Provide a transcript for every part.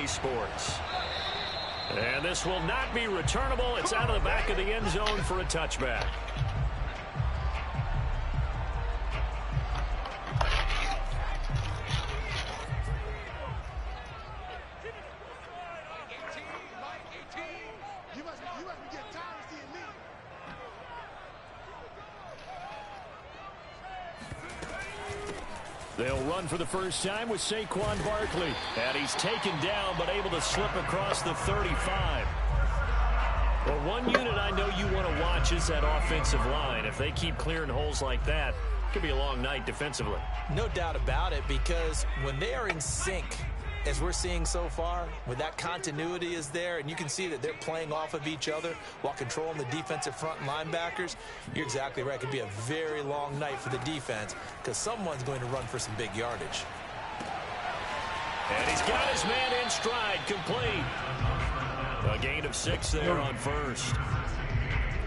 Sports. And this will not be returnable. It's out of the back of the end zone for a touchback. They'll run for the first time with Saquon Barkley. And he's taken down, but able to slip across the 35. Well, one unit I know you want to watch is that offensive line. If they keep clearing holes like that, it could be a long night defensively. No doubt about it, because when they are in sync, as we're seeing so far, when that continuity is there, and you can see that they're playing off of each other while controlling the defensive front and linebackers, you're exactly right. It could be a very long night for the defense because someone's going to run for some big yardage. And he's got his man in stride, complete. A gain of 6 there on first.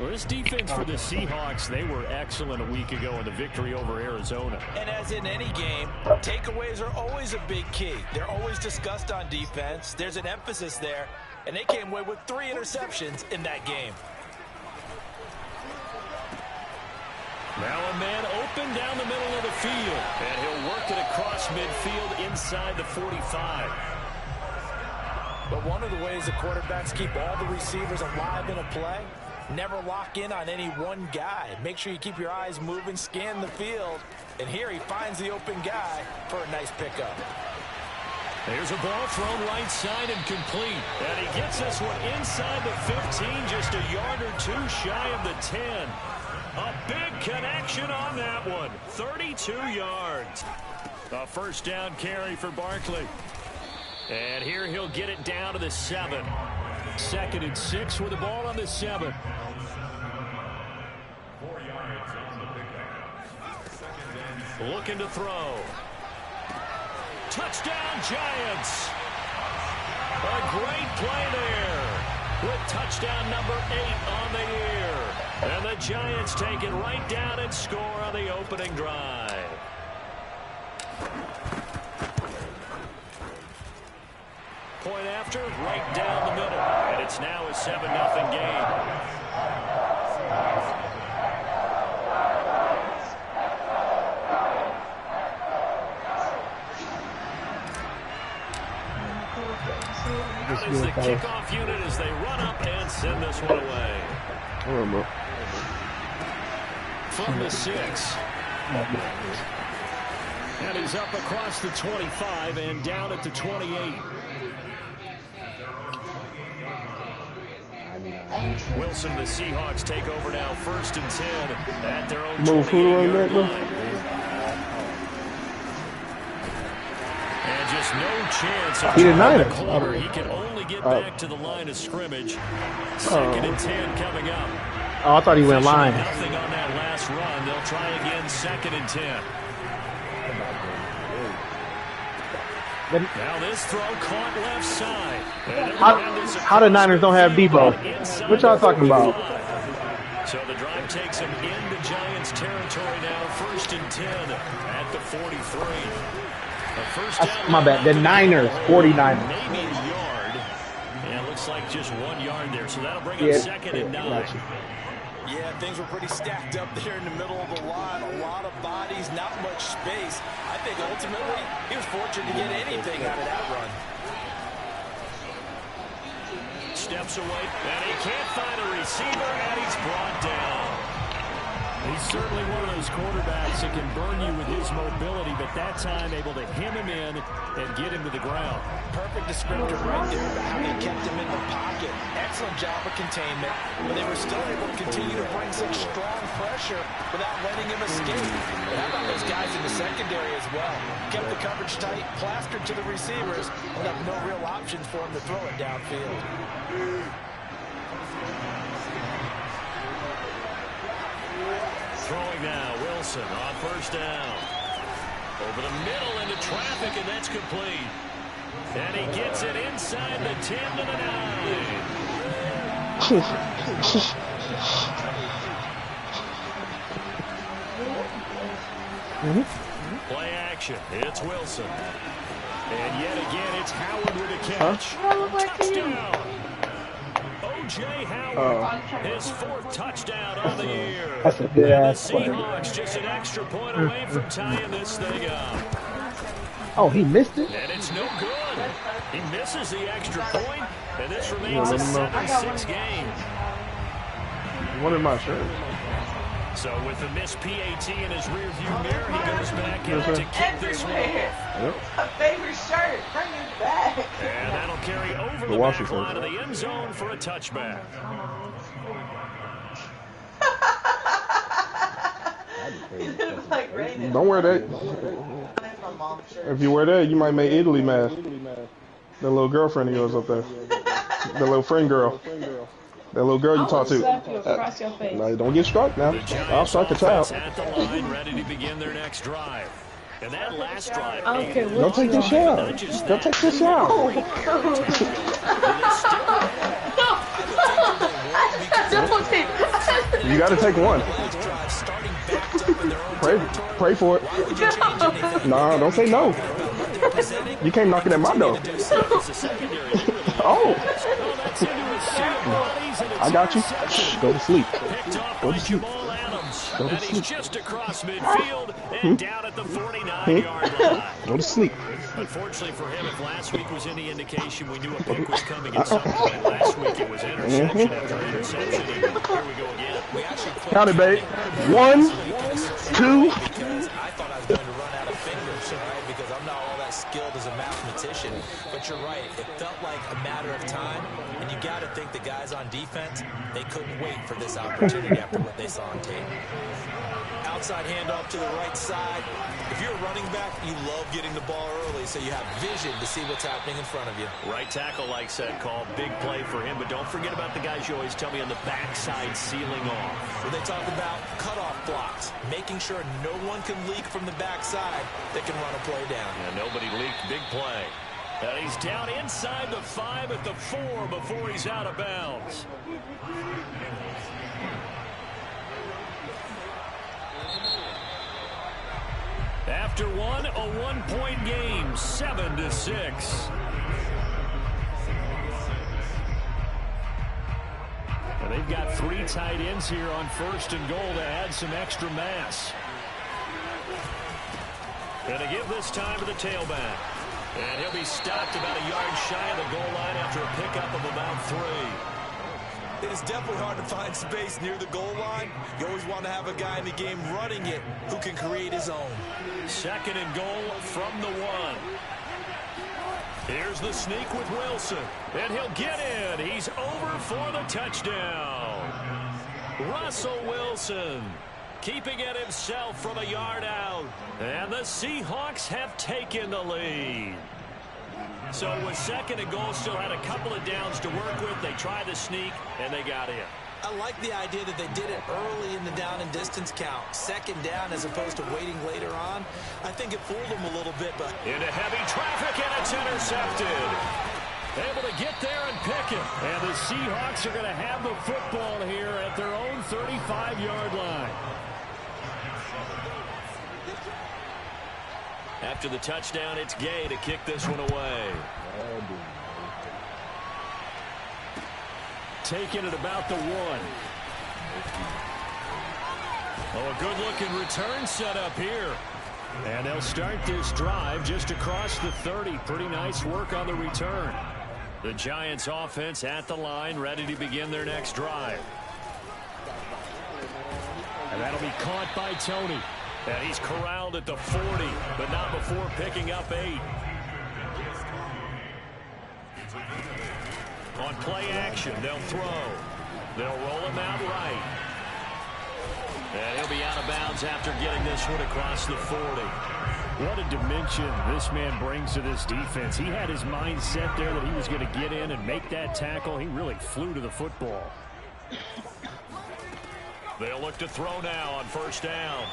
Well, this defense for the Seahawks, they were excellent a week ago in the victory over Arizona. And as in any game, takeaways are always a big key. They're always discussed on defense. There's an emphasis there, and they came away with 3 interceptions in that game. Now a man open down the middle of the field, and he'll work it across midfield inside the 45. But one of the ways the quarterbacks keep all the receivers alive in a play, never lock in on any one guy. Make sure you keep your eyes moving, scan the field. And here he finds the open guy for a nice pickup. There's a ball thrown right side and complete. And he gets this one inside the 15, just a yard or 2 shy of the 10. A big connection on that one. 32 yards. A first down carry for Barkley. And here he'll get it down to the 7. 2nd and 6 with the ball on the 7. 4 yards on the pickup. Looking to throw. Touchdown, Giants. A great play there with touchdown number 8 on the year. And the Giants take it right down and score on the opening drive. Point after, right down the middle. And it's now a 7-0 game. Out is the kickoff unit as they run up and send this one away. From the 6. And he's up across the 25 and down at the 28. Wilson, the Seahawks take over now, 1st and 10 at their own 28-yard line. And just no chance of trying the corner. He can only get back to the line of scrimmage. 2nd and 10 coming up. Oh, I thought he went line. Nothing on that last run. They'll try again, 2nd and 10. Now this throw caught left side. How the Niners don't have Debo? What y'all talking about? So the drive takes him into Giants territory now. 1st and 10 at the 43. My bad. The Niners, 49ers. Maybe a yard. And it looks like just 1 yard there. So that'll bring up 2nd and 9. Yeah, things were pretty stacked up there in the middle of the line. A lot of bodies, not much space. I think ultimately he was fortunate to get anything out of that run. Steps away, and he can't find a receiver, and he's brought down. He's certainly one of those quarterbacks that can burn you with his mobility, but that time able to hem him in and get him to the ground. Perfect descriptor right there about how they kept him in the pocket. Excellent job of containment, but they were still able to continue to bring such strong pressure without letting him escape. And how about those guys in the secondary as well? Kept the coverage tight, plastered to the receivers, and left no real options for him to throw it downfield. Throwing now, Wilson on 1st down. Over the middle into traffic, and that's complete. And he gets it inside the 10 to the 9. Play action. It's Wilson. And yet again, it's Howard with a catch. Touchdown. O.J. Howard, his 4th touchdown on the year. That's a good And the ass play. Seahawks just an extra point away from tying this thing up. Oh, he missed it? And it's no good. He misses the extra point, and this remains a 7-6 game. One in my shirt. So with the missed PAT in his rearview mirror, he goes back out to kick this one off. Yep. A favorite shirt. Bring it back. And that'll carry over the wash back your line of the end zone for a touchback. Like raining. Don't wear that. That's my mom's shirt. If you wear that, you might make Italy mad. That little girlfriend of yours up there. That little friend girl. That little girl you talk to. Slap you across your face. No, don't get struck now. I'll strike the child. At the line, ready to begin their next drive. And that last drive, I don't care what Go take this shot. Go take this shot. You got to take one. Pray for it. Nah, don't say no. You can't knock it at my door. Oh. I got you. Shh, go to sleep. Go to sleep. Go to sleep. Just across midfield and down at the 49-yard line. Go to sleep. Unfortunately for him, if last week was any indication, we knew a pick was coming at some point. Last week it was interception after interception, and here we go again. Count it, babe. 1, 2. I thought I was going to run out of fingers, right? Because I'm not all that skilled as a mathematician. But you're right. It felt like a matter of time. And you got to think the guys on defense, they couldn't wait for this opportunity after what they saw on tape. Outside handoff to the right side. If you're a running back, you love getting the ball early so you have vision to see what's happening in front of you. Right tackle likes that call. Big play for him. But don't forget about the guys you always tell me on the backside sealing off. When they talk about cutoff blocks, making sure no one can leak from the backside that can run a play down. And nobody leaked. Big play. And he's down inside the 5 at the 4 before he's out of bounds. After one, a one-point game, 7-6. And they've got 3 tight ends here on 1st and goal to add some extra mass. And to give this time to the tailback. And he'll be stopped about a yard shy of the goal line after a pickup of about 3. It is definitely hard to find space near the goal line. You always want to have a guy in the game running it who can create his own. 2nd and goal from the 1. Here's the sneak with Wilson. And he'll get in. He's over for the touchdown. Russell Wilson keeping it himself from a yard out. And the Seahawks have taken the lead. So with 2nd and goal, still had a couple of downs to work with. They tried to sneak, and they got in. I like the idea that they did it early in the down and distance count. 2nd down as opposed to waiting later on. I think it fooled them a little bit, but... Into heavy traffic, and it's intercepted. Able to get there and pick it. And the Seahawks are going to have the football here at their own 35-yard line. After the touchdown, it's Gay to kick this one away. Taking it about the 1. Oh, a good-looking return set up here. And they'll start this drive just across the 30. Pretty nice work on the return. The Giants offense at the line, ready to begin their next drive. And that'll be caught by Tony. And he's corralled at the 40, but not before picking up 8. On play action, they'll throw. They'll roll him out right. And he'll be out of bounds after getting this one across the 40. What a dimension this man brings to this defense. He had his mind set there that he was going to get in and make that tackle. He really flew to the football. They'll look to throw now on 1st down.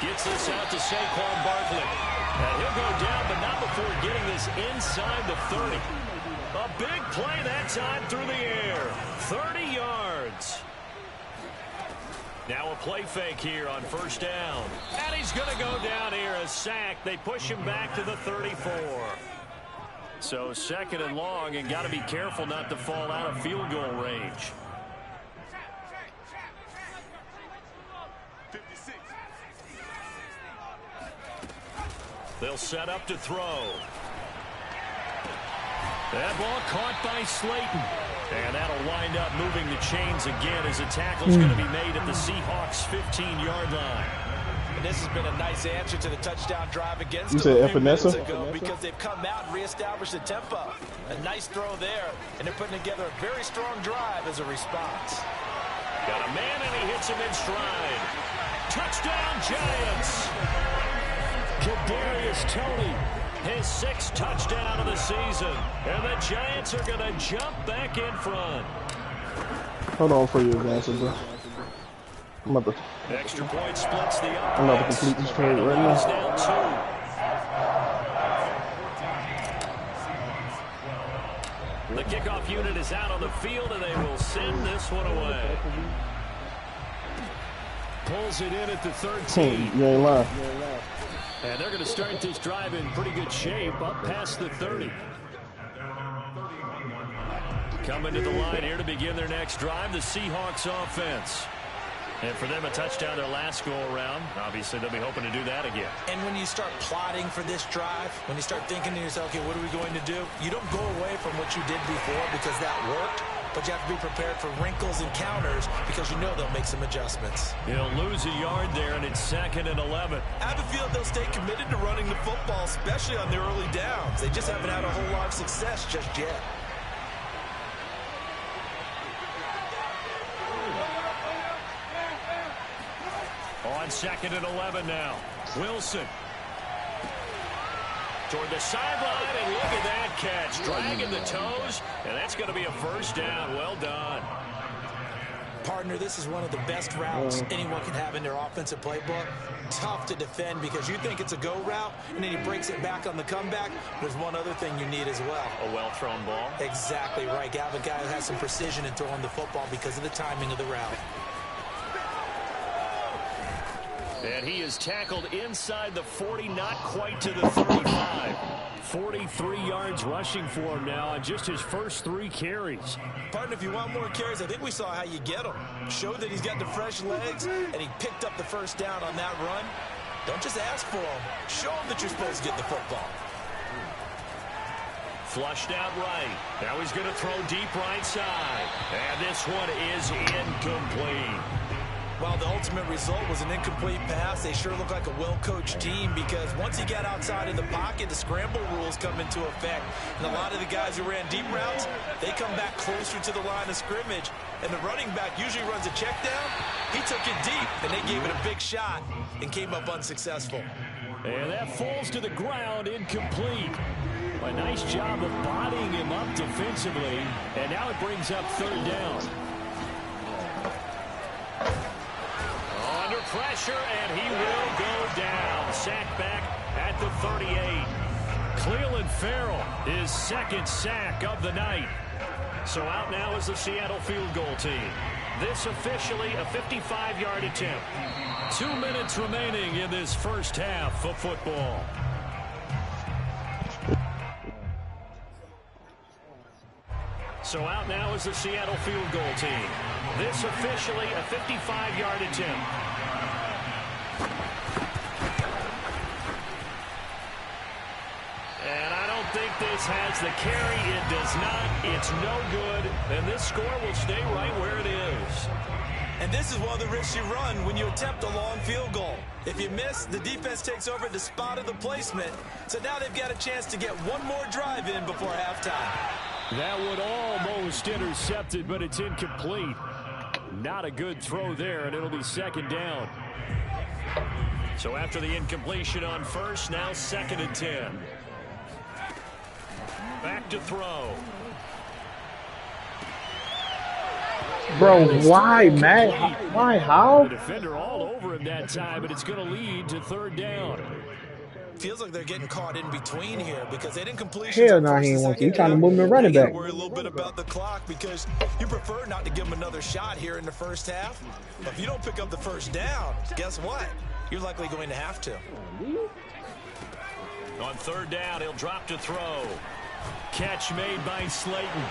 Gets this out to Saquon Barkley. And he'll go down, but not before getting this inside the 30. A big play that time through the air. 30 yards. Now a play fake here on first down. And he's going to go down here, a sack. They push him back to the 34. So second and long, and got to be careful not to fall out of field goal range. They'll set up to throw. That ball caught by Slayton. And that'll wind up moving the chains again as a tackle's going to be made at the Seahawks' 15-yard line. And this has been a nice answer to the touchdown drive against You them said a few minutes Epinesa? ago because they've come out and reestablished the tempo. A nice throw there, and they're putting together a very strong drive as a response. Got a man, and he hits him in stride. Touchdown, Giants! Kadarius Toney, his 6th touchdown of the season. And the Giants are going to jump back in front. Hold on for your advances, bro. I'm about to, Extra point splits the uprights. I'm about to complete this trade right now. Down 2. The kickoff unit is out on the field, and they will send this one away. Pulls it in at the 13. You ain't lying. And they're going to start this drive in pretty good shape, up past the 30. Coming to the line here to begin their next drive, the Seahawks offense. And for them, a touchdown their last go-around. Obviously, they'll be hoping to do that again. And when you start plotting for this drive, when you start thinking to yourself, okay, what are we going to do? You don't go away from what you did before because that worked, but you have to be prepared for wrinkles and counters because you know they'll make some adjustments. He'll lose a yard there, and it's 2nd and 11. I have a feel they'll stay committed to running the football, especially on their early downs. They just haven't had a whole lot of success just yet. On 2nd and 11 now. Wilson. Toward the sideline, and look at that catch. Dragging the toes, and that's going to be a first down. Well done. Partner, this is one of the best routes anyone can have in their offensive playbook. Tough to defend because you think it's a go route, and then he breaks it back on the comeback. There's one other thing you need as well. A well-thrown ball. Exactly right. You have a guy who has some precision in throwing the football because of the timing of the route. And he is tackled inside the 40, not quite to the 35. 43 yards rushing for him now on just his first 3 carries. Partner, if you want more carries, I think we saw how you get them. Showed that he's got the fresh legs, and he picked up the first down on that run. Don't just ask for them. Show them that you're supposed to get the football. Flushed out right. Now he's going to throw deep right side. And this one is incomplete. While the ultimate result was an incomplete pass, they sure look like a well-coached team because once he got outside of the pocket, the scramble rules come into effect. And a lot of the guys who ran deep routes, they come back closer to the line of scrimmage. And the running back usually runs a check down. He took it deep, and they gave it a big shot and came up unsuccessful. And that falls to the ground, incomplete. A nice job of bodying him up defensively. And now it brings up 3rd down. Under pressure, and he will go down. Sack back at the 38. Cleveland Farrell, his 2nd sack of the night. So out now is the Seattle field goal team. This officially a 55-yard attempt. 2 minutes remaining in this first half of football. So out now is the Seattle field goal team. This officially a 55-yard attempt. And I don't think this has the carry. It does not. It's no good. And this score will stay right where it is. And this is one of the risks you run when you attempt a long field goal. If you miss, the defense takes over the spot of the placement. So now they've got a chance to get one more drive in before halftime. That would almost intercept it, but it's incomplete. Not a good throw there, and it'll be 2nd down. So after the incompletion on first, now 2nd and 10. Back to throw. Bro, why, Matt? Why, how? The defender all over him that time, but it's going to lead to 3rd down. feels like they're getting caught in between here because they didn't complete. Hell no, he ain't want to. He trying to move him to running back. Worry a little bit about the clock because you prefer not to give him another shot here in the first half. But if you don't pick up the first down, guess what? You're likely going to have to. On third down, he'll drop to throw. Catch made by Slayton.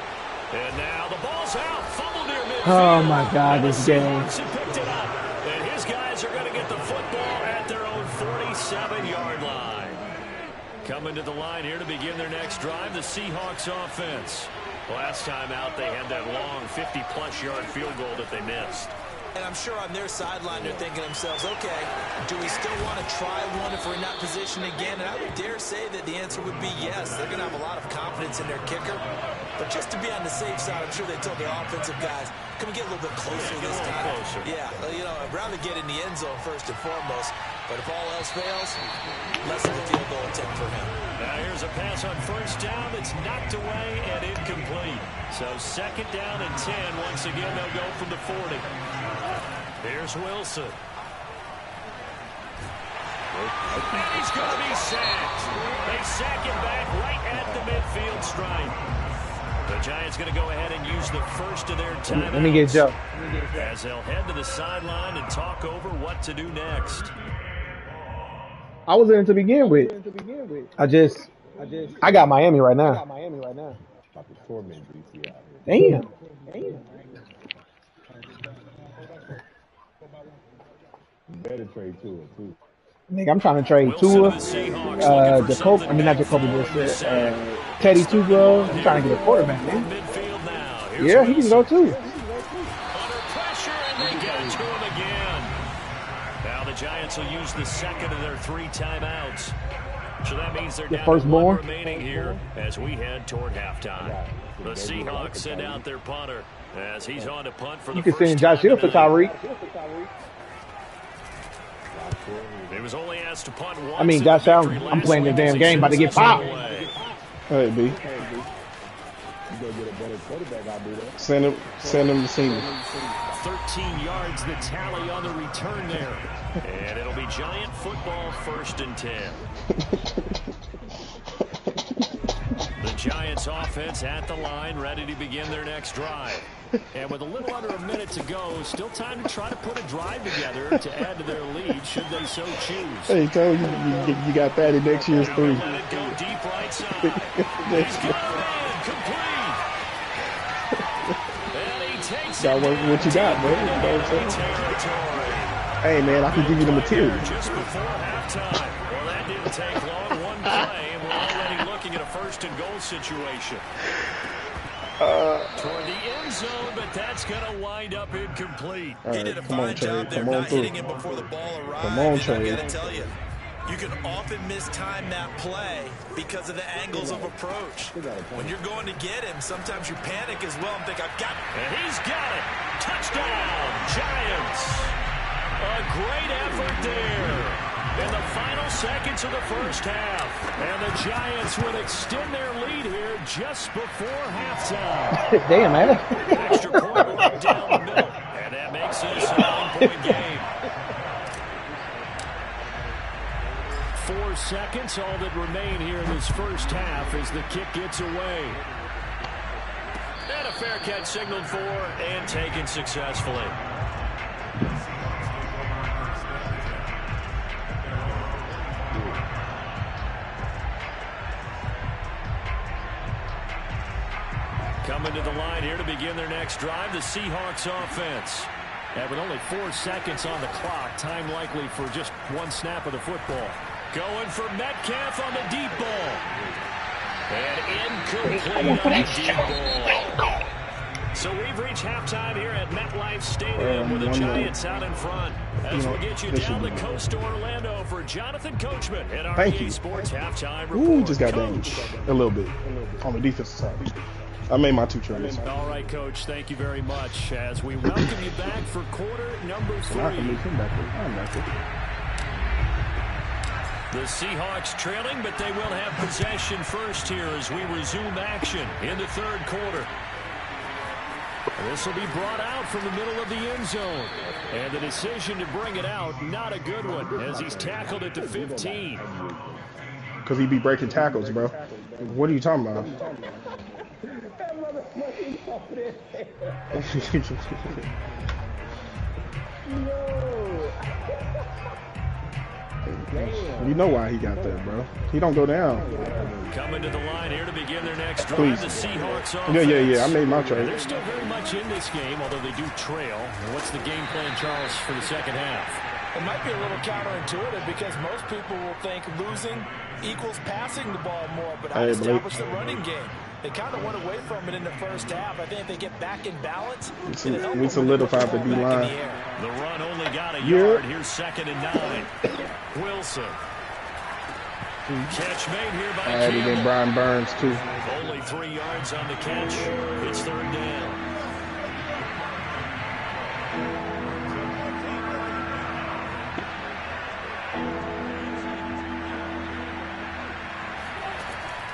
And now the ball's out. Fumble near midfield. Oh, my God, this game. Picked it up. And his guys are going to get the football at their own 47-yard line. Coming to the line here to begin their next drive, the Seahawks offense. Last time out, they had that long 50-plus yard field goal that they missed. And I'm sure on their sideline, they're thinking to themselves, okay, do we still want to try one if we're in that position again? And I would dare say that the answer would be yes. They're going to have a lot of confidence in their kicker. But just to be on the safe side, I'm sure they told their offensive guys, can we get a little bit closer this time? Closer. Yeah, you know, I'd rather get in the end zone first and foremost. But if all else fails, less of a field goal attempt for him. Now here's a pass on first down that's knocked away and incomplete. So second down and 10. Once again, they'll go from the 40. Here's Wilson. And he's going to be sacked. They sack him back right at the midfield stripe. The Giants going to go ahead and use the first of their timeouts. Let me get Joe. As they'll head to the sideline and talk over what to do next. I was in to begin with. I got Miami right now. Damn. Better trade Tua, too. Nigga, I'm trying to trade Tua, Jacoby, I mean not Jacoby, but Teddy Two Gloves. I'm trying to get a quarterback, man. Yeah, he can go too. Under pressure, and they get it to him again. Now the Giants will use the second of their 3 timeouts. So that means they're down to 1 remaining here as we head toward halftime. The Seahawks send out their punter as he's on to punt for the first time. You can send Josh Hill for Tyreek. He was only asked to punt once. I mean, Josh Allen, I'm playing the damn game, about to get popped. Hey, B. Send him to senior. 13 yards the tally on the return there. And it'll be Giant football, 1st and 10. The Giants offense at the line, ready to begin their next drive. And with a little under a minute to go, still time to try to put a drive together to add to their lead should they so choose. Hey, tell you got that in next year's 3. Let it go deep right side. He's got it complete. And he takes it what you got, man. You know what I'm saying? Hey, man, I can give you the material. Just before halftime. Well, that didn't take long. One play, and we're already looking at a 1st and goal situation. Toward the end zone, but that's going to wind up incomplete. He did a fine job there, not hitting him before the ball arrived. Come on, and I got to tell you, you can often mistime that play because of the angles of approach. When you're going to get him, sometimes you panic as well and think, I've got it. And he's got it. Touchdown, Giants. A great effort there. In the final seconds of the first half. And the Giants would extend their lead here just before halftime. Damn, man. Extra point right down the middle. And that makes this a 9-point game. 4 seconds, all that remain here in this first half as the kick gets away. And a fair catch signaled for and taken successfully. Coming to the line here to begin their next drive, the Seahawks offense. And with only 4 seconds on the clock, time likely for just 1 snap of the football. Going for Metcalf on the deep ball. And incomplete on the deep ball. So we've reached halftime here at MetLife Stadium with the Giants out in front. As we'll get you down the coast to Orlando for Jonathan Coachman at our EA Sports Halftime Report. Ooh, just got damaged a little bit on the defensive side. I made my 2 trades. All right, Coach. Thank you very much as we welcome you back for quarter number 3. The Seahawks trailing, but they will have possession first here as we resume action in the 3rd quarter. This will be brought out from the middle of the end zone. And the decision to bring it out, not a good one, as he's tackled at the 15. Because he be breaking tackles, bro. What are you talking about? You know why he got that, bro. He don't go down. Coming to the line here to begin their next drive, the Seahawks offense. Yeah. I made my trade. They're still very much in this game, although they do trail. And what's the game plan, Charles, for the second half? It might be a little counterintuitive because most people will think losing equals passing the ball more, but I established the running game. They kind of went away from it in the first half. I think if they get back in balance, we solidified the D-line. The run only got a yard. Here's 2nd and 9. Wilson. Catch made here by Campbell. Added in Brian Burns, too. Only 3 yards on the catch. It's 3rd down.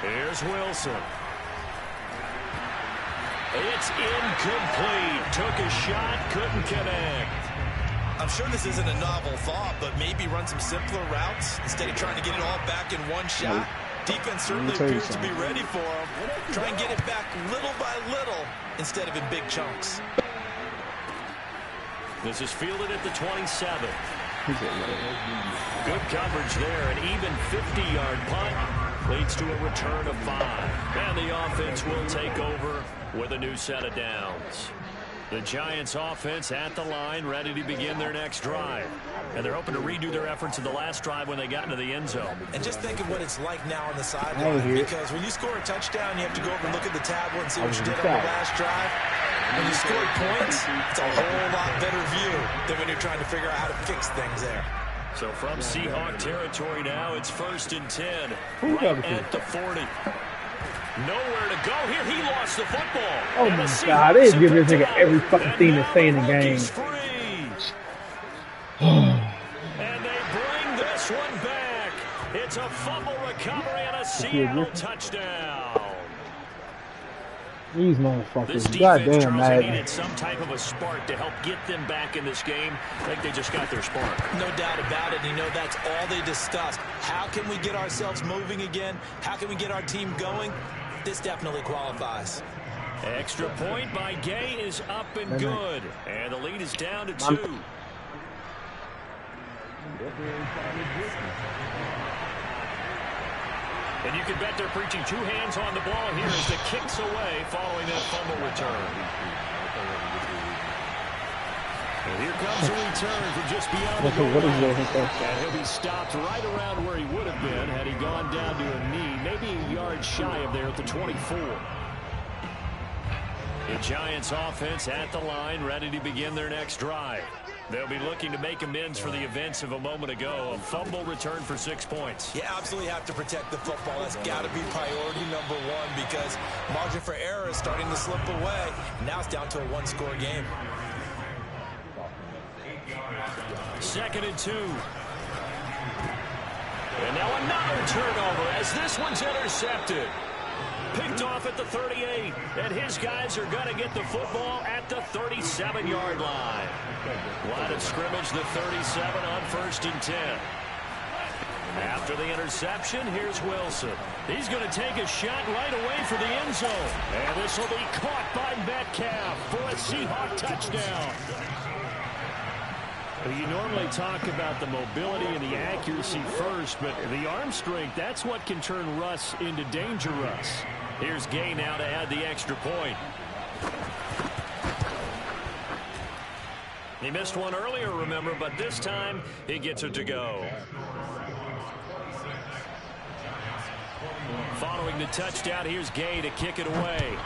Here's Wilson. It's incomplete. Took a shot, couldn't connect. I'm sure this isn't a novel thought, but maybe run some simpler routes instead of trying to get it all back in one shot. Defense certainly appears to be ready for him. Try and get it back little by little instead of in big chunks. This is fielded at the 27. Good coverage there. An even 50-yard punt leads to a return of 5. And the offense will take over with a new set of downs. The Giants offense at the line, ready to begin their next drive. And they're hoping to redo their efforts in the last drive when they got into the end zone. And just think of what it's like now on the sideline. Because when you score a touchdown, you have to go over and look at the tablet and see what you did on the last drive. When you score points, it's a whole lot better view than when you're trying to figure out how to fix things there. So from Seahawk territory now, it's 1st and 10. Right at the 40. Nowhere to go here. He lost the football. Oh my God! They give this nigga every fucking thing to say in the game. And they bring this one back. It's a fumble recovery and a Seattle touchdown. These motherfuckers, this goddamn mad. Needed some type of a spark to help get them back in this game. I think they just got their spark. No doubt about it. You know, that's all they discussed. How can we get ourselves moving again? How can we get our team going? This definitely qualifies. Extra point by Gay is up and good. And the lead is down to 2. And you can bet they're preaching 2 hands on the ball here as the kicks away following that fumble return. And here comes a return from just beyond the goal line. And he'll be stopped right around where he would have been had he gone down to a knee, maybe a yard shy of there at the 24. The Giants offense at the line, ready to begin their next drive. They'll be looking to make amends for the events of a moment ago. A fumble return for 6 points. You absolutely have to protect the football. That's got to be priority number 1 because margin for error is starting to slip away. Now it's down to a 1-score game. 2nd and 2. And now another turnover as this one's intercepted. Picked off at the 38, and his guys are going to get the football at the 37-yard line. Line of scrimmage, the 37 on 1st and 10. After the interception, here's Wilson. He's going to take a shot right away for the end zone. And this will be caught by Metcalf for a Seahawk touchdown. You normally talk about the mobility and the accuracy first, but the arm strength, that's what can turn Russ into danger Russ. Here's Gay now to add the extra point. He missed one earlier, remember, but this time he gets it to go. Following the touchdown, here's Gay to kick it away.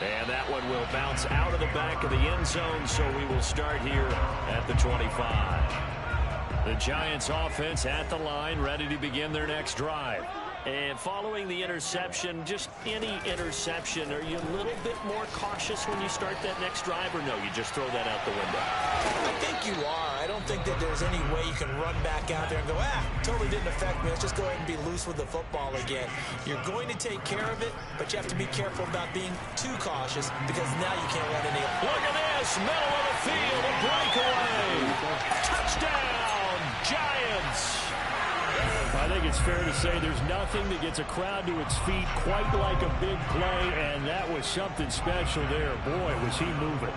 And that one will bounce out of the back of the end zone, so we will start here at the 25. The Giants offense at the line, ready to begin their next drive. And following the interception, just any interception, are you a little bit more cautious when you start that next drive, or no, you just throw that out the window? I think you are. I don't think that there's any way you can run back out there and go, totally didn't affect me. Let's just go ahead and be loose with the football again. You're going to take care of it, but you have to be careful about being too cautious because now you can't let any. Look at this, middle of the field, a breakaway. Touchdown, Giants. I think it's fair to say there's nothing that gets a crowd to its feet quite like a big play, and that was something special there. Boy, was he moving.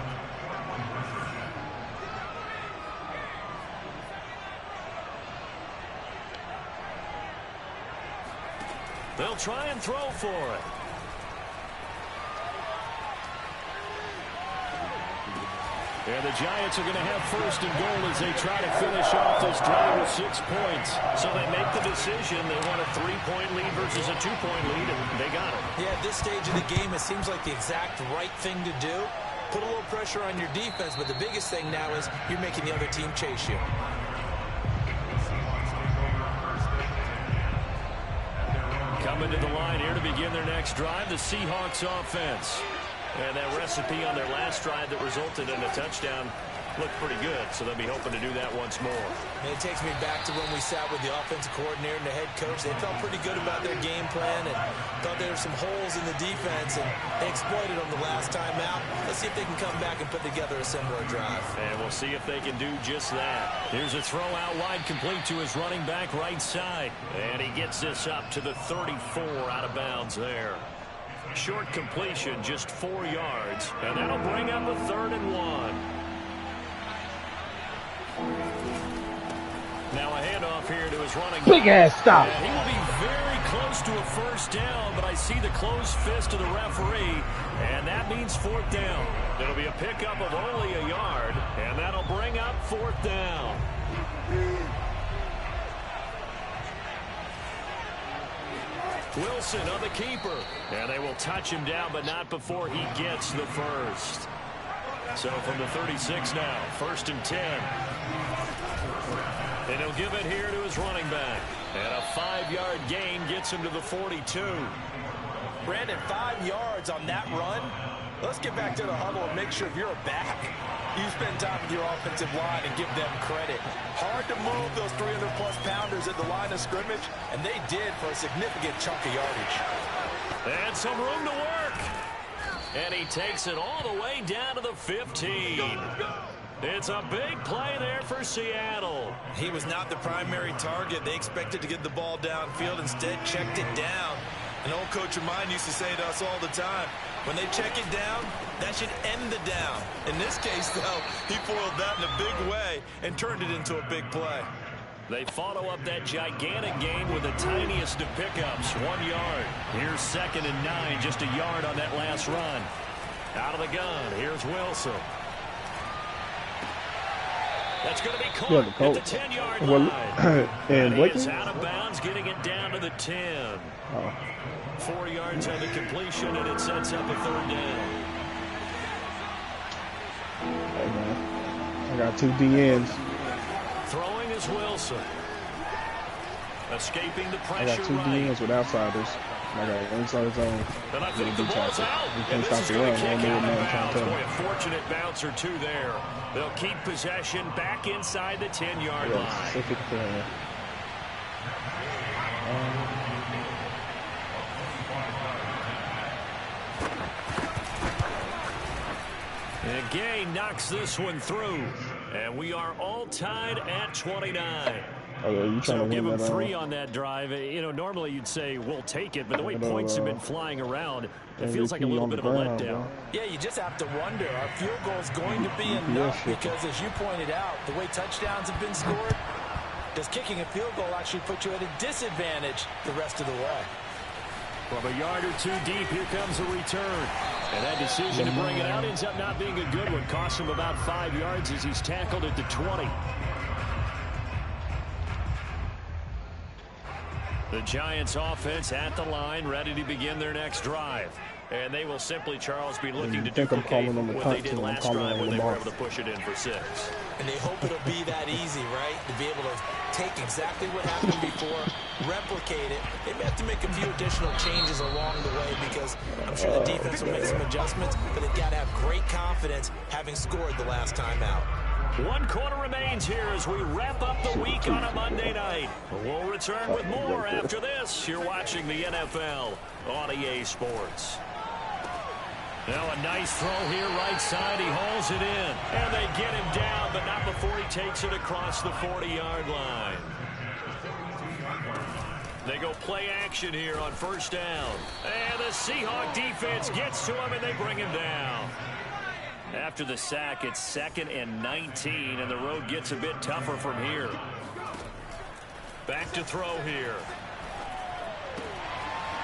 They'll try and throw for it. And the Giants are going to have first and goal as they try to finish off this drive with 6 points. So they make the decision. They want a 3-point lead versus a 2-point lead, and they got it. Yeah, at this stage of the game, it seems like the exact right thing to do. Put a little pressure on your defense, but the biggest thing now is you're making the other team chase you. Coming to the line here to begin their next drive, the Seahawks offense. And that recipe on their last drive that resulted in a touchdown looked pretty good, so they'll be hoping to do that once more. And it takes me back to when we sat with the offensive coordinator and the head coach. They felt pretty good about their game plan and thought there were some holes in the defense, and they exploited them the last time out. Let's see if they can come back and put together a similar drive. And we'll see if they can do just that. Here's a throw out wide, complete to his running back right side. And he gets this up to the 34, out of bounds there. Short completion, just 4 yards. And that'll bring up a 3rd and 1. Now a handoff here to his running back. Big ass stop. And he will be very close to a first down, but I see the closed fist of the referee, and that means 4th down. It'll be a pickup of only a yard, and that'll bring up 4th down. Wilson on the keeper. And they will touch him down, but not before he gets the first. So from the 36 now, 1st and 10. And he'll give it here to his running back. And a 5-yard gain gets him to the 42. Brandon, 5 yards on that run. Let's get back to the huddle and make sure if you're a back, you spend time with your offensive line and give them credit. Hard to move those 300-plus pounders at the line of scrimmage, and they did for a significant chunk of yardage. And some room to work. And he takes it all the way down to the 15. It's a big play there for Seattle. He was not the primary target. They expected to get the ball downfield. Instead, checked it down. An old coach of mine used to say to us all the time, when they check it down, that should end the down. In this case, though, he foiled that in a big way and turned it into a big play. They follow up that gigantic gain with the tiniest of pickups, 1 yard. Here's 2nd and 9, just a yard on that last run. Out of the gun, here's Wilson. That's going to be caught at the 10-yard line. And he is out of bounds, getting it down to the 10. 4 yards on the completion, and it sets up a 3rd down. Hey, man. I got 2 DNs. Throwing is Wilson. Escaping the pressure. I got 2 DNs with outsiders. I got an inside zone. And I think the ball's out. And this is going to kick out of bounds. Boy, a fortunate bounce or 2 there. They'll keep possession back inside the 10-yard line. And Gay knocks this one through. And we are all tied at 29. So give them 3 on that drive. You know, normally you'd say, we'll take it, but the way points have been flying around, it feels like a little bit of a letdown. Yeah, you just have to wonder, our field goal is going to be enough because, as you pointed out, the way touchdowns have been scored, does kicking a field goal actually put you at a disadvantage the rest of the way? From a yard or 2 deep, here comes a return. And that decision to bring it out ends up not being a good one. Costs him about 5 yards as he's tackled at the 20. The Giants offense at the line, ready to begin their next drive. And they will simply, Charles, be looking to duplicate what they did last drive when they were able to push it in for 6. And they hope it'll be that easy, right? To be able to take exactly what happened before, replicate it. They may have to make a few additional changes along the way because I'm sure the defense will make some adjustments, but they've got to have great confidence having scored the last time out. 1 quarter remains here as we wrap up the week on a Monday night. We'll return with more after this. You're watching the NFL on EA Sports. Now a nice throw here, right side. He hauls it in. And they get him down, but not before he takes it across the 40-yard line. They go play action here on first down. And the Seahawk defense gets to him, and they bring him down. After the sack, it's 2nd and 19, and the road gets a bit tougher from here. Back to throw here.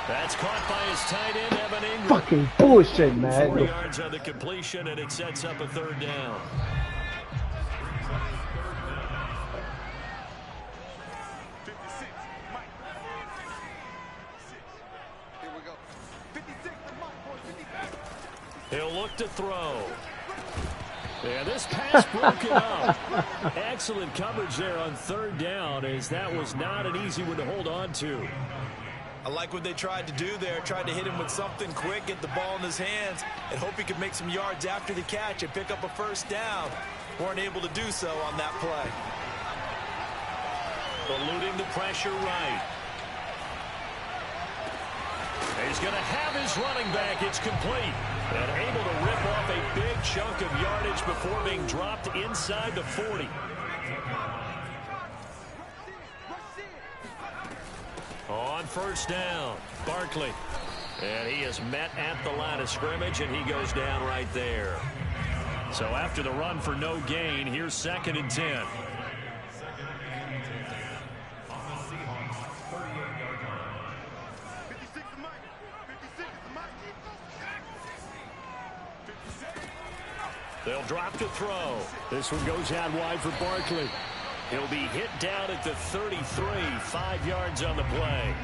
That's caught by his tight end, Evan Ingram. Fucking bullshit, man. 4 yards on the completion, and it sets up a 3rd down. He'll look to throw. Yeah, this pass broken up. Excellent coverage there on 3rd down, as that was not an easy one to hold on to. I like what they tried to do there. Tried to hit him with something quick, get the ball in his hands, and hope he could make some yards after the catch and pick up a 1st down. Weren't able to do so on that play. Eluding the pressure right. He's going to have his running back. It's complete. And able to rip off a big chunk of yardage before being dropped inside the 40. On 1st down, Barkley. And he is met at the line of scrimmage, and he goes down right there. So after the run for no gain, here's 2nd and 10. They'll drop to throw. This one goes out wide for Barkley. He'll be hit down at the 33, 5 yards on the play.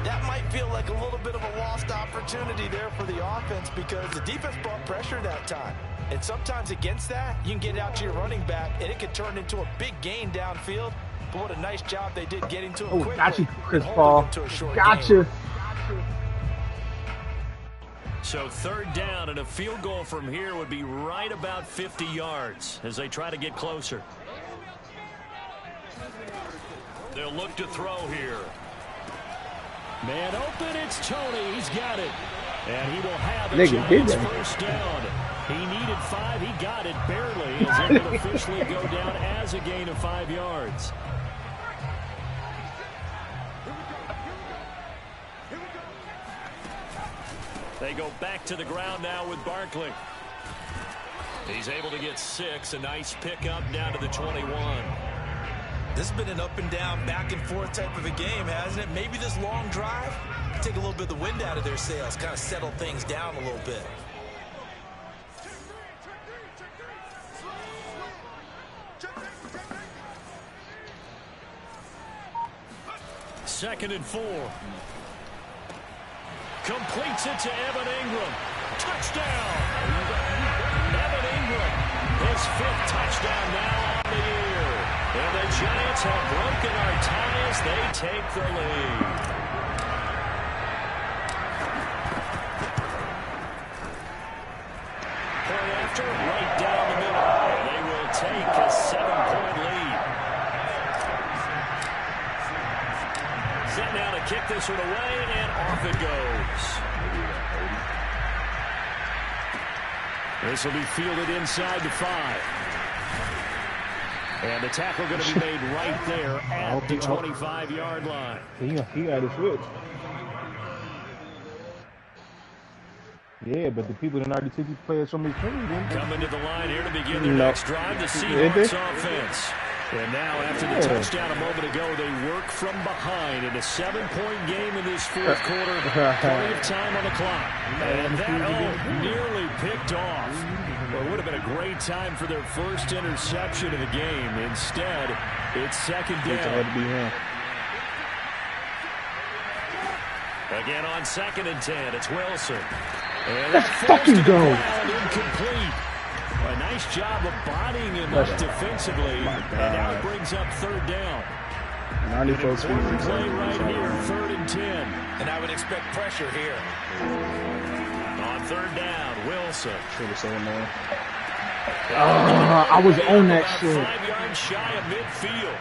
That might feel like a little bit of a lost opportunity there for the offense because the defense brought pressure that time. And sometimes against that, you can get out to your running back, and it could turn into a big gain downfield. But what a nice job they did getting to him quickly. Got you, Chris Paul. Gotcha. So 3rd down, and a field goal from here would be right about 50 yards as they try to get closer. They'll look to throw here. Man open, it's Tony. He's got it. And he will have a Giants 1st down. He needed 5. He got it barely as it will officially go down as a gain of 5 yards. They go back to the ground now with Barkley. He's able to get 6. A nice pickup down to the 21. This has been an up and down, back and forth type of a game, hasn't it? Maybe this long drive take a little bit of the wind out of their sails, kind of settle things down a little bit. Second and 4. Completes it to Evan Ingram. Touchdown! Evan Ingram, his 5th touchdown now on the year. And the Giants have broken our ties. They take the lead. Point after, right down the middle. And they will take a 7-point lead. Set now to kick this one away, and off it goes. This will be fielded inside the 5. And the tackle going to be made right there at the 25-yard line. He got his foot. Yeah, but the people that already took these players from his team. Coming to the line here to begin their next drive, the Seahawks offense. And now, after the touchdown a moment ago, they work from behind in a 7-point game in this 4th quarter. Plenty of time on the clock. And that nearly picked off. Well, it would have been a great time for their first interception of the game. Instead, it's 2nd down. Again on 2nd and 10, it's Wilson. And let's fucking go. Incomplete. A nice job of bodying him up defensively, and now it brings up 3rd down. 94 play right here, 3rd and 10. And I would expect pressure here. On 3rd down, Wilson. I was on that shit. 5 yards shy of midfield.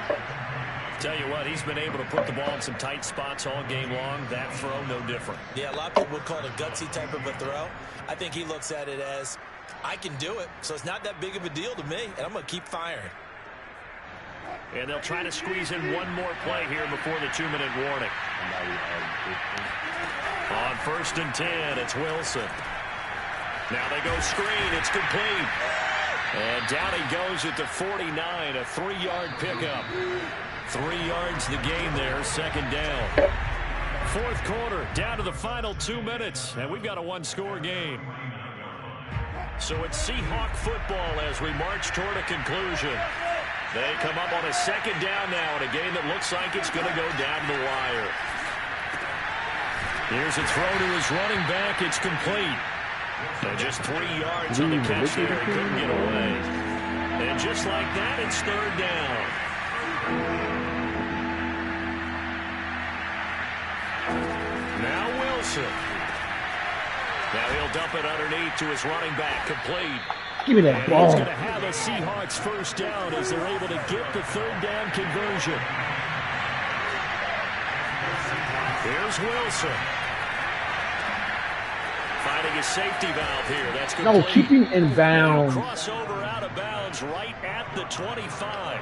Tell you what, he's been able to put the ball in some tight spots all game long. That throw, no different. Yeah, a lot of people would call it a gutsy type of a throw. I think he looks at it as, I can do it, so it's not that big of a deal to me, and I'm going to keep firing. And they'll try to squeeze in one more play here before the 2-minute warning. On 1st and 10, it's Wilson. Now they go screen. It's complete. And down he goes at the 49, a 3-yard pickup. 3 yards the game there, 2nd down. 4th quarter, down to the final 2 minutes, and we've got a 1-score game. So it's Seahawk football as we march toward a conclusion. They come up on a 2nd down now in a game that looks like it's going to go down the wire. Here's a throw to his running back. It's complete. And just 3 yards on the catch there. He couldn't get away. And just like that, it's 3rd down. Now Wilson. Now he'll dump it underneath to his running back. Complete. Give me that ball. He's going to have a Seahawks 1st down as they're able to get the 3rd down conversion. Here's Wilson. Finding a safety valve here. That's complete. No, keep him in bounds. Crossover out of bounds right at the 25.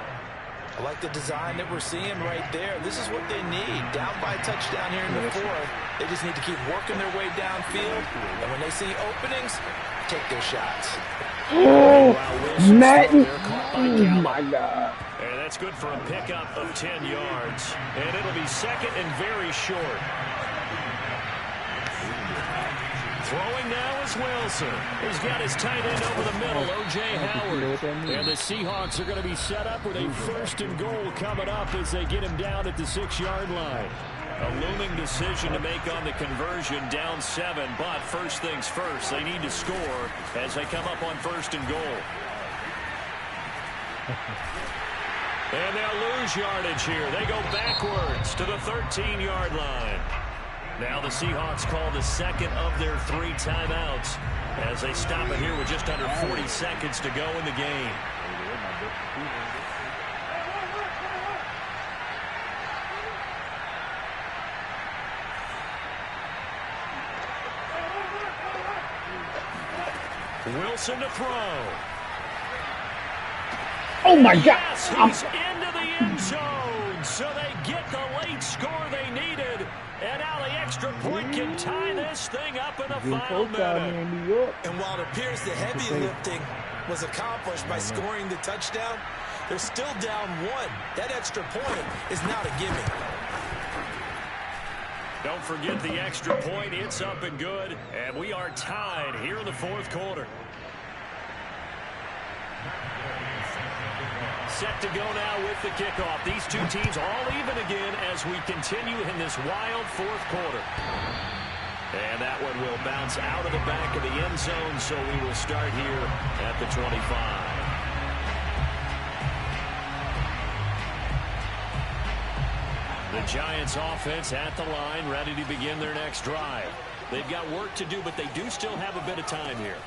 I like the design that we're seeing right there. This is what they need. Down by a touchdown here in the 4th. They just need to keep working their way downfield. And when they see openings, take their shots. Oh, Madden. Oh, my God. And that's good for a pickup of 10 yards. And it'll be 2nd and very short. Throwing now is Wilson. He's got his tight end over the middle, O.J. Howard. And the Seahawks are going to be set up with a 1st and goal coming up as they get him down at the 6-yard line. A looming decision to make on the conversion, down 7. But first things first, they need to score as they come up on 1st and goal. And they'll lose yardage here. They go backwards to the 13-yard line. Now the Seahawks call the 2nd of their 3 timeouts as they stop it here with just under 40 seconds to go in the game. Wilson to throw. Oh, my God. Yes, he's into the end zone, so they get the late score they needed. And now the extra point can tie this thing up in the final minute. And while it appears the heavy lifting was accomplished by scoring the touchdown, they're still down 1. That extra point is not a gimme. Don't forget the extra point. It's up and good. And we are tied here in the 4th quarter. Set to go now with the kickoff. These two teams all even again as we continue in this wild 4th quarter. And that one will bounce out of the back of the end zone, so we will start here at the 25. The Giants offense at the line, ready to begin their next drive. They've got work to do, but they do still have a bit of time here.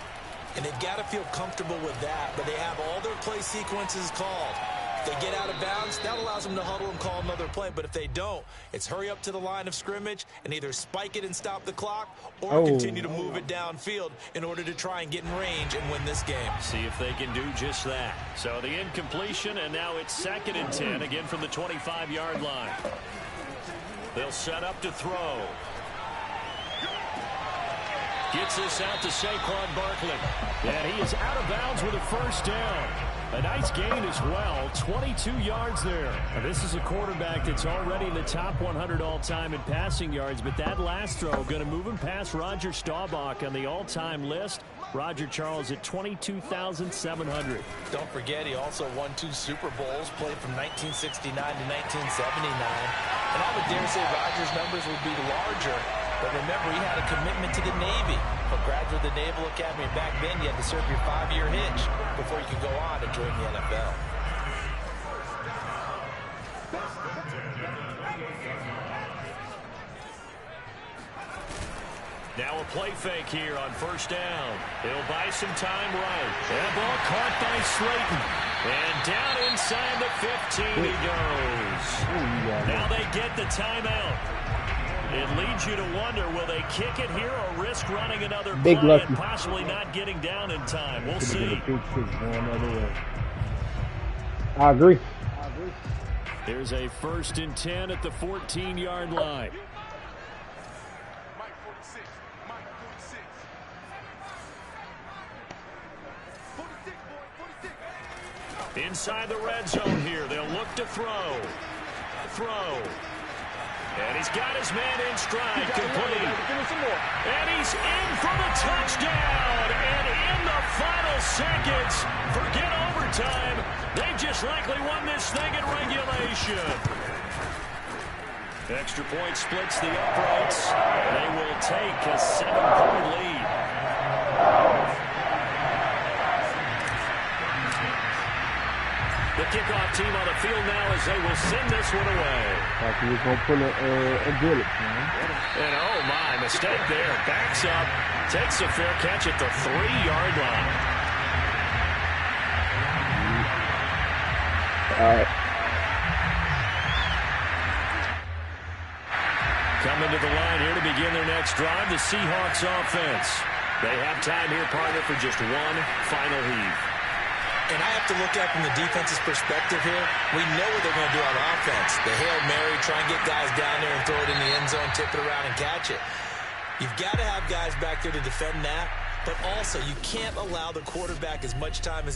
And they've got to feel comfortable with that, but they have all their play sequences called. If they get out of bounds, that allows them to huddle and call another play. But if they don't, it's hurry up to the line of scrimmage and either spike it and stop the clock or continue to move it downfield in order to try and get in range and win this game. See if they can do just that. So the incompletion, and now it's 2nd and 10, again from the 25-yard line. They'll set up to throw. Gets this out to Saquon Barkley. And he is out of bounds with a 1st down. A nice gain as well, 22 yards there. Now, this is a quarterback that's already in the top 100 all-time in passing yards, but that last throw going to move him past Roger Staubach on the all-time list. Roger Charles at 22,700. Don't forget, he also won 2 Super Bowls, played from 1969 to 1979. And I would dare say Roger's numbers would be larger. But remember, he had a commitment to the Navy. A graduate of the Naval Academy. Back then, you had to serve your 5-year hitch before you could go on and join the NFL. Now a play fake here on first down. He'll buy some time right. That ball caught by Slayton. And down inside the 15 he goes. Now they get the timeout. It leads you to wonder, will they kick it here or risk running another play and possibly not getting down in time? We'll see. I agree. Here's a 1st and 10 at the 14-yard line. Inside the red zone here, they'll look to throw. And he's got his man in stride, complete. And he's in for the touchdown. And in the final seconds, forget overtime. They've just likely won this thing in regulation. Extra point splits the uprights. They will take a 7-point lead. The kickoff team on the field now as they will send this one away. Like he was going to pull a bullet, man. And oh my, mistake there. Backs up, takes a fair catch at the 3-yard line. All right. Coming to the line here to begin their next drive, the Seahawks offense. They have time here, partner, for just one final heave. And I have to look at from the defense's perspective here. We know what they're going to do on offense. The Hail Mary, try and get guys down there and throw it in the end zone, tip it around and catch it. You've got to have guys back there to defend that, but also you can't allow the quarterback as much time as he